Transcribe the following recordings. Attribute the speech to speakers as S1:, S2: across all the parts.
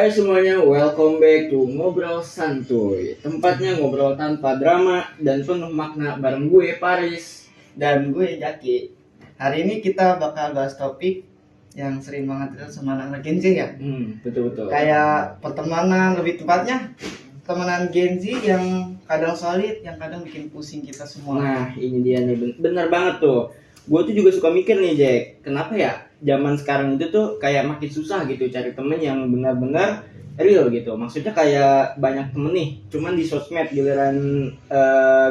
S1: Hai semuanya, welcome back to Ngobrol Santuy. Tempatnya ngobrol tanpa drama dan penuh makna bareng gue, Paris.
S2: Dan gue Jaki. Hari ini kita bakal bahas topik yang sering banget terjadi sama anak Gen Z ya.
S1: Betul-betul.
S2: Kayak pertemanan, lebih tepatnya pertemanan Gen Z yang kadang solid, yang kadang bikin pusing kita semua.
S1: Nah, ini dia nih, bener banget tuh. Gue tuh juga suka mikir nih, Jack. Kenapa ya zaman sekarang itu tuh kayak makin susah gitu cari temen yang benar-benar real gitu. Maksudnya kayak banyak temen nih, cuman di sosmed giliran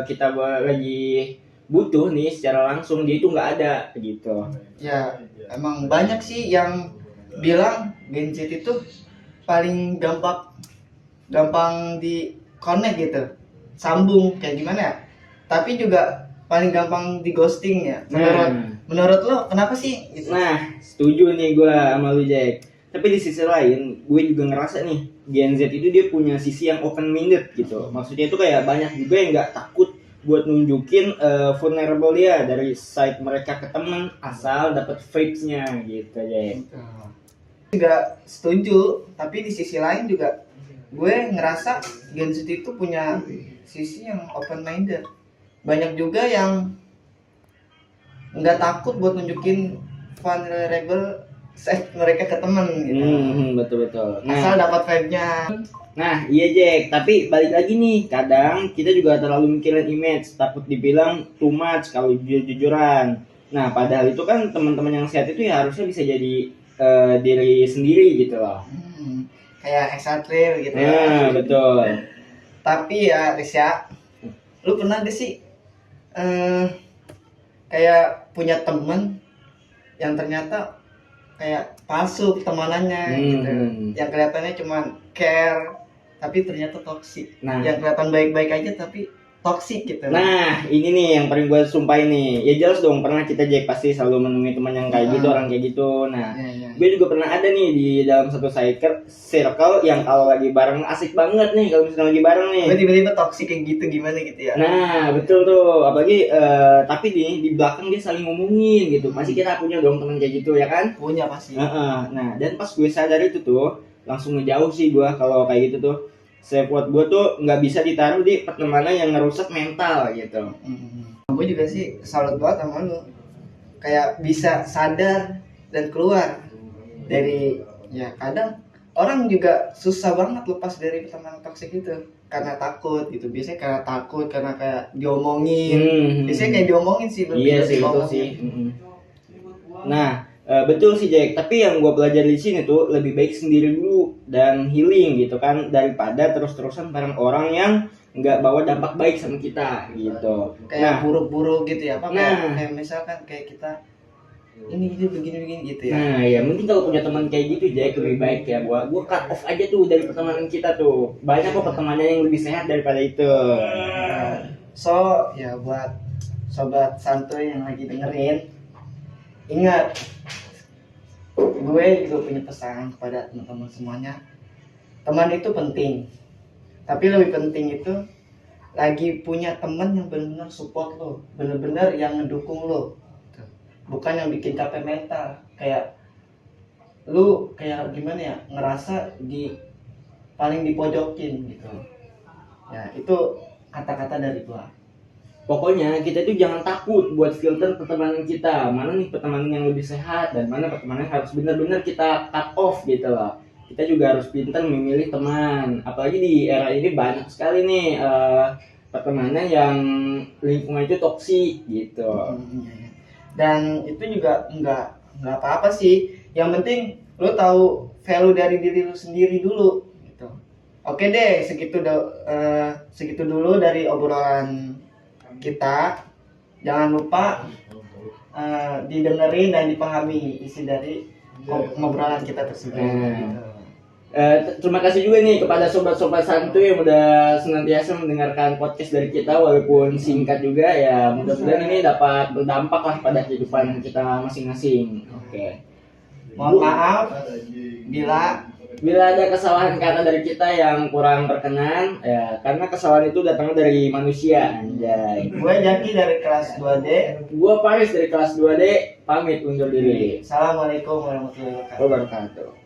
S1: kita lagi butuh nih secara langsung dia itu nggak ada gitu.
S2: Ya, emang banyak sih yang bilang Gen Z itu paling gampang di connect gitu, sambung kayak gimana ya. Tapi juga paling gampang di ghosting ya. Menurut lo kenapa sih? Gitu?
S1: Nah, setuju nih gue sama lu Jack. Tapi di sisi lain, gue juga ngerasa nih Gen Z itu dia punya sisi yang open minded gitu. Maksudnya itu kayak banyak juga yang nggak takut buat nunjukin vulnerable dia dari side mereka ke temen asal dapat vibes-nya gitu Jack.
S2: Juga setuju, tapi di sisi lain juga gue ngerasa Gen Z itu punya sisi yang open minded. Banyak juga yang nggak takut buat nunjukin vulnerable side mereka ke temen gitu.
S1: Betul.
S2: Asal dapat vibe-nya.
S1: Nah iya Jack, tapi balik lagi nih, kadang kita juga terlalu mikirin image, takut dibilang too much kalau jujur-jujuran. Nah padahal itu kan teman-teman yang sehat itu ya harusnya bisa jadi diri sendiri gitu loh.
S2: Kayak exathlete gitu
S1: ya. Betul.
S2: Tapi ya Risya, lu pernah gak sih kayak punya temen yang ternyata kayak palsu pertemanannya gitu, yang kelihatannya cuma care tapi ternyata toksik. Yang kelihatan baik-baik aja tapi toksik gitu.
S1: Nah ini nih yang paling gue sumpahin nih. Ya jelas dong, pernah kita Jack pasti selalu menemui teman yang kayak gitu, orang kayak gitu. Nah gue juga pernah ada nih di dalam satu circle yang kalau lagi bareng asik banget nih kalau misalnya lagi bareng nih.
S2: Tiba-tiba toksik kayak gitu gimana gitu ya.
S1: Nah betul tuh, apalagi tapi di belakang dia saling ngomongin gitu. Pasti kita punya dong teman kayak gitu ya kan?
S2: Punya pasti.
S1: Nah dan pas gue sadar itu tuh langsung ngejauh sih gue kalau kayak gitu tuh. Buat gue tuh nggak bisa ditaruh di pertemanan yang ngerusak mental gitu.
S2: Gue juga sih salut banget sama lu, kayak bisa sadar dan keluar dari, ya kadang orang juga susah banget lepas dari pertemanan toksik itu karena takut gitu. Biasanya karena takut, karena kayak diomongin. Biasanya kayak diomongin sih lebih.
S1: Iya sih, betul sih. Nah betul sih Jack, tapi yang gue pelajari di sini tuh lebih baik sendiri dulu dan healing gitu kan, daripada terus-terusan bareng orang yang nggak bawa dampak baik sama kita gitu.
S2: Kayak buruk-buruk gitu ya, kayak misalkan kayak kita ini begini gitu ya.
S1: Nah ya mungkin kalau punya teman kayak gitu Jack, lebih baik ya gue cut off aja tuh dari pertemanan kita tuh. Banyak kok pertemanan yang lebih sehat daripada itu.
S2: So ya buat sobat santuy yang lagi dengerin, ingat, gue juga punya pesan kepada teman-teman semuanya. Teman itu penting, tapi lebih penting itu lagi punya teman yang benar-benar support lo, benar-benar yang ngedukung lo, bukan yang bikin capek mental. Kayak lu kayak gimana ya, ngerasa paling dipojokin gitu ya. Itu kata-kata dari gua.
S1: Pokoknya kita itu jangan takut buat filter pertemanan kita. Mana nih pertemanan yang lebih sehat dan mana pertemanan yang harus benar-benar kita cut off gitu loh. Kita juga harus pintar memilih teman. Apalagi di era ini banyak sekali nih pertemanan yang lingkungan itu toksik gitu.
S2: Dan itu juga nggak apa-apa sih. Yang penting lo tahu value dari diri lo sendiri dulu gitu. Oke deh, segitu dulu dari obrolan kita. Jangan lupa didengerin dan dipahami isi dari ngobrolan kita tersebut.
S1: Terima kasih juga nih kepada sobat-sobat santuy yang udah senantiasa mendengarkan podcast dari kita walaupun singkat juga ya. Mudah-mudahan ini dapat berdampak lah pada kehidupan kita masing-masing. Oke.
S2: Mohon maaf bila
S1: ada kesalahan kata dari kita yang kurang berkenan ya, karena kesalahan itu datangnya dari manusia anjay.
S2: Gue Jaki dari kelas 2D.
S1: Gue Paris dari kelas 2D, pamit undur diri.
S2: Assalamualaikum warahmatullahi wabarakatuh.